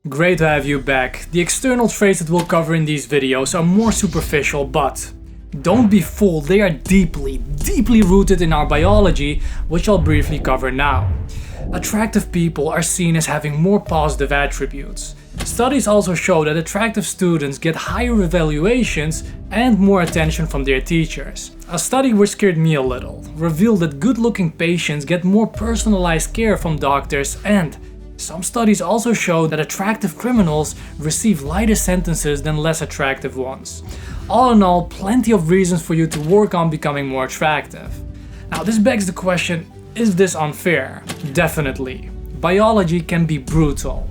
Great to have you back. The external traits that we'll cover in these videos are more superficial, but don't be fooled, they are deeply rooted in our biology, which I'll briefly cover now. Attractive people are seen as having more positive attributes. Studies also show that attractive students get higher evaluations and more attention from their teachers. A study which scared me a little revealed that good-looking patients get more personalized care from doctors, and some studies also show that attractive criminals receive lighter sentences than less attractive ones. All in all, plenty of reasons for you to work on becoming more attractive. Now this begs the question, is this unfair? Definitely. Biology can be brutal.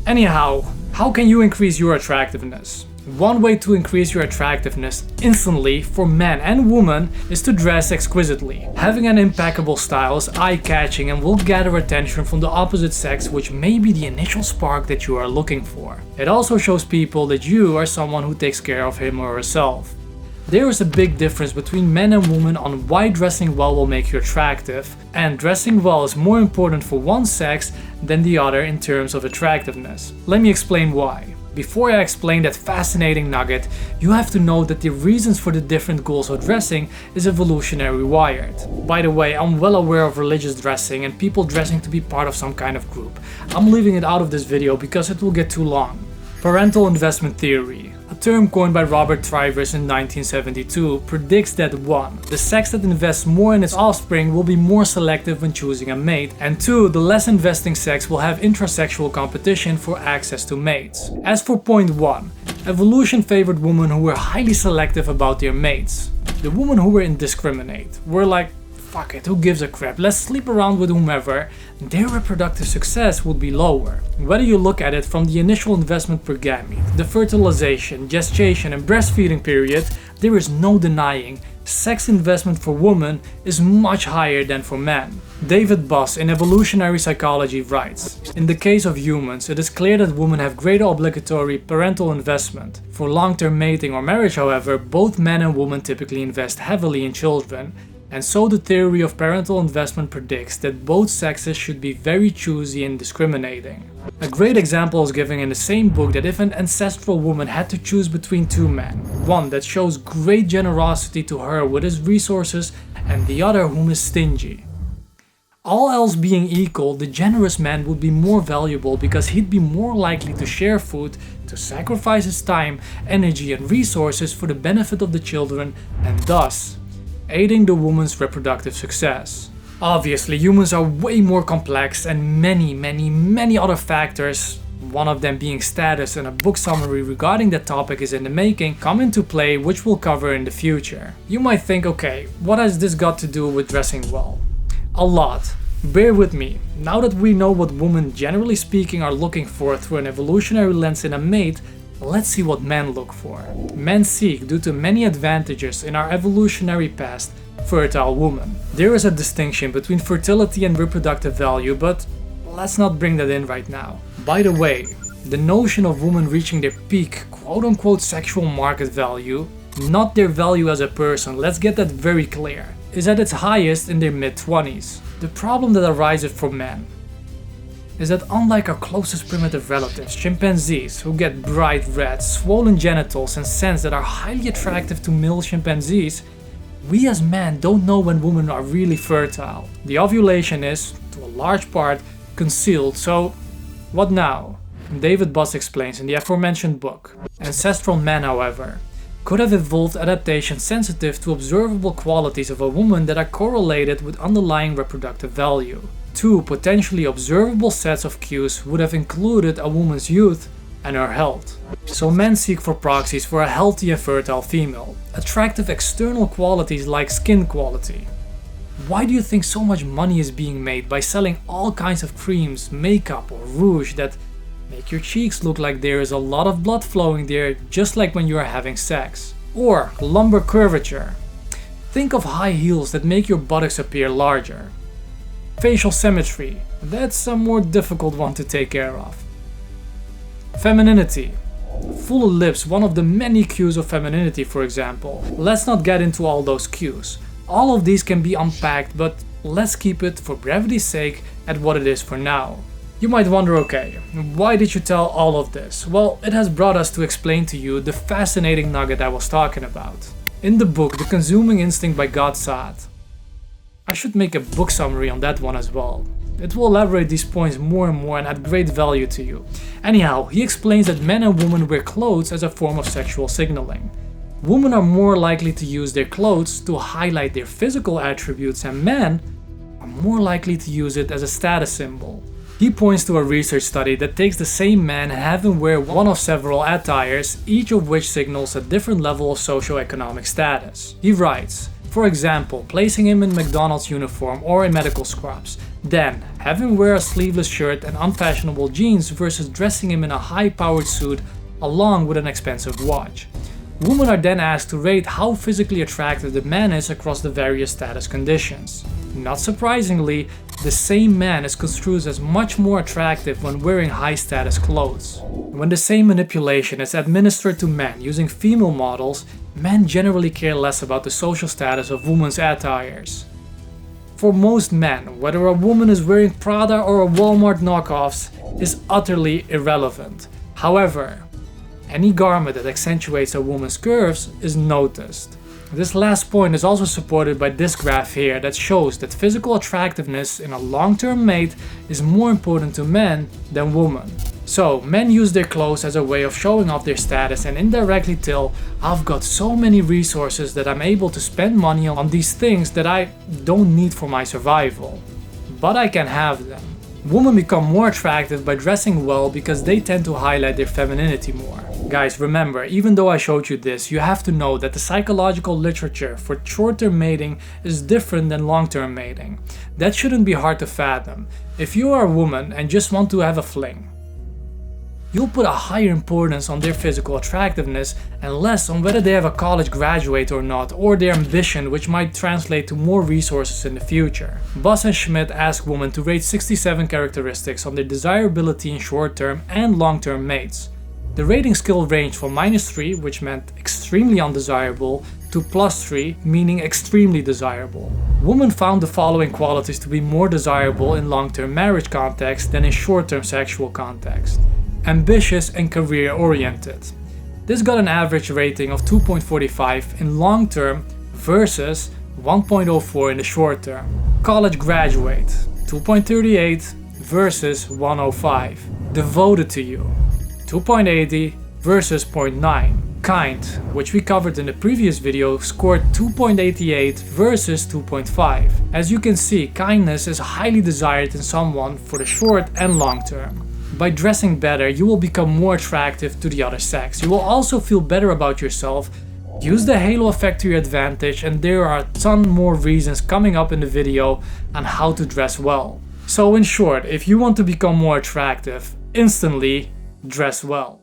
Anyhow, how can you increase your attractiveness? One way to increase your attractiveness instantly for men and women is to dress exquisitely. Having an impeccable style is eye-catching and will gather attention from the opposite sex, which may be the initial spark that you are looking for. It also shows people that you are someone who takes care of him or herself. There is a big difference between men and women on why dressing well will make you attractive, and dressing well is more important for one sex than the other in terms of attractiveness. Let me explain why. Before I explain that fascinating nugget, you have to know that the reasons for the different goals of dressing is evolutionary wired. By the way, I'm well aware of religious dressing and people dressing to be part of some kind of group. I'm leaving it out of this video because it will get too long. Parental investment theory, a term coined by Robert Trivers in 1972, predicts that 1. The sex that invests more in its offspring will be more selective when choosing a mate, and 2. The less investing sex will have intrasexual competition for access to mates. As for point 1, evolution favored women who were highly selective about their mates. The women who were indiscriminate were like, fuck it, who gives a crap, let's sleep around with whomever, their reproductive success would be lower. Whether you look at it from the initial investment per gamete, the fertilization, gestation and breastfeeding period, there is no denying sex investment for women is much higher than for men. David Buss in Evolutionary Psychology writes, in the case of humans, it is clear that women have greater obligatory parental investment. For long-term mating or marriage, however, both men and women typically invest heavily in children. And so the theory of parental investment predicts that both sexes should be very choosy and discriminating. A great example is given in the same book that if an ancestral woman had to choose between two men, one that shows great generosity to her with his resources and the other whom is stingy. All else being equal, the generous man would be more valuable because he'd be more likely to share food, to sacrifice his time, energy and resources for the benefit of the children, and thus aiding the woman's reproductive success. Obviously, humans are way more complex and many other factors, one of them being status, and a book summary regarding that topic is in the making, come into play, which we'll cover in the future. You might think, okay, what has this got to do with dressing well? A lot. Bear with me. Now that we know what women generally speaking are looking for through an evolutionary lens in a mate, let's see what men look for. Men seek, due to many advantages in our evolutionary past, fertile women. There is a distinction between fertility and reproductive value, but let's not bring that in right now. By the way, the notion of women reaching their peak quote-unquote sexual market value, not their value as a person, let's get that very clear, is at its highest in their mid-20s. The problem that arises for men is that unlike our closest primitive relatives, chimpanzees, who get bright red, swollen genitals and scents that are highly attractive to male chimpanzees, we as men don't know when women are really fertile. The ovulation is, to a large part, concealed, so what now? David Buss explains in the aforementioned book. Ancestral men, however, could have evolved adaptations sensitive to observable qualities of a woman that are correlated with underlying reproductive value. 2 potentially observable sets of cues would have included a woman's youth and her health. So men seek for proxies for a healthy and fertile female, attractive external qualities like skin quality. Why do you think so much money is being made by selling all kinds of creams, makeup or rouge that make your cheeks look like there is a lot of blood flowing there, just like when you are having sex? Or lumbar curvature. Think of high heels that make your buttocks appear larger. Facial symmetry, that's a more difficult one to take care of. Femininity. Fuller lips, one of the many cues of femininity, for example. Let's not get into all those cues. All of these can be unpacked, but let's keep it, for brevity's sake, at what it is for now. You might wonder, okay, why did you tell all of this? Well, it has brought us to explain to you the fascinating nugget I was talking about. In the book, The Consuming Instinct by God Saad. I should make a book summary on that one as well. It will elaborate these points more and more and add great value to you. Anyhow, he explains that men and women wear clothes as a form of sexual signaling. Women are more likely to use their clothes to highlight their physical attributes, and men are more likely to use it as a status symbol. He points to a research study that takes the same man and have him wear one of several attires, each of which signals a different level of socioeconomic status. He writes, for example, placing him in McDonald's uniform or in medical scrubs, then have him wear a sleeveless shirt and unfashionable jeans versus dressing him in a high-powered suit along with an expensive watch. Women are then asked to rate how physically attractive the man is across the various status conditions. Not surprisingly, the same man is construed as much more attractive when wearing high-status clothes. When the same manipulation is administered to men using female models, men generally care less about the social status of women's attires. For most men, whether a woman is wearing Prada or a Walmart knockoffs is utterly irrelevant. However, any garment that accentuates a woman's curves is noticed. This last point is also supported by this graph here that shows that physical attractiveness in a long-term mate is more important to men than women. So, men use their clothes as a way of showing off their status and indirectly tell, I've got so many resources that I'm able to spend money on these things that I don't need for my survival. But I can have them. Women become more attractive by dressing well because they tend to highlight their femininity more. Guys, remember, even though I showed you this, you have to know that the psychological literature for short-term mating is different than long-term mating. That shouldn't be hard to fathom. If you are a woman and just want to have a fling, you'll put a higher importance on their physical attractiveness and less on whether they have a college graduate or not, or their ambition, which might translate to more resources in the future. Buss and Schmidt ask women to rate 67 characteristics on their desirability in short-term and long-term mates. The rating scale ranged from -3, which meant extremely undesirable, to +3, meaning extremely desirable. Women found the following qualities to be more desirable in long-term marriage context than in short-term sexual context. Ambitious and career-oriented. This got an average rating of 2.45 in long-term versus 1.04 in the short-term. College graduate, 2.38 versus 105. Devoted to you, 2.80 versus 0.9. Kind, which we covered in the previous video, scored 2.88 versus 2.5. As you can see, kindness is highly desired in someone for the short and long term. By dressing better, you will become more attractive to the other sex. You will also feel better about yourself. Use the halo effect to your advantage, and there are a ton more reasons coming up in the video on how to dress well. So in short, if you want to become more attractive, instantly dress well.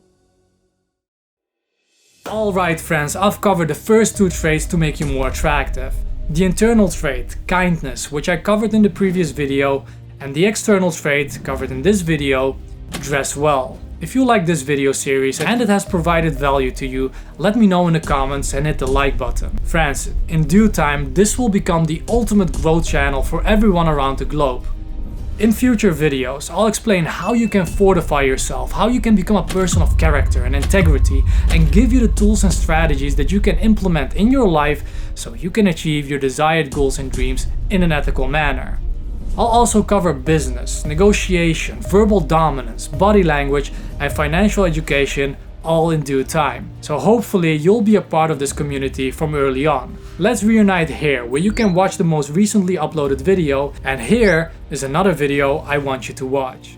Alright friends, I've covered the first two traits to make you more attractive. The internal trait, kindness, which I covered in the previous video, and the external trait, covered in this video, dress well. If you like this video series and it has provided value to you, let me know in the comments and hit the like button. Friends, in due time, this will become the ultimate growth channel for everyone around the globe. In future videos, I'll explain how you can fortify yourself, how you can become a person of character and integrity, and give you the tools and strategies that you can implement in your life so you can achieve your desired goals and dreams in an ethical manner. I'll also cover business, negotiation, verbal dominance, body language, and financial education, all in due time. So hopefully you'll be a part of this community from early on. Let's reunite here, where you can watch the most recently uploaded video, and here is another video I want you to watch.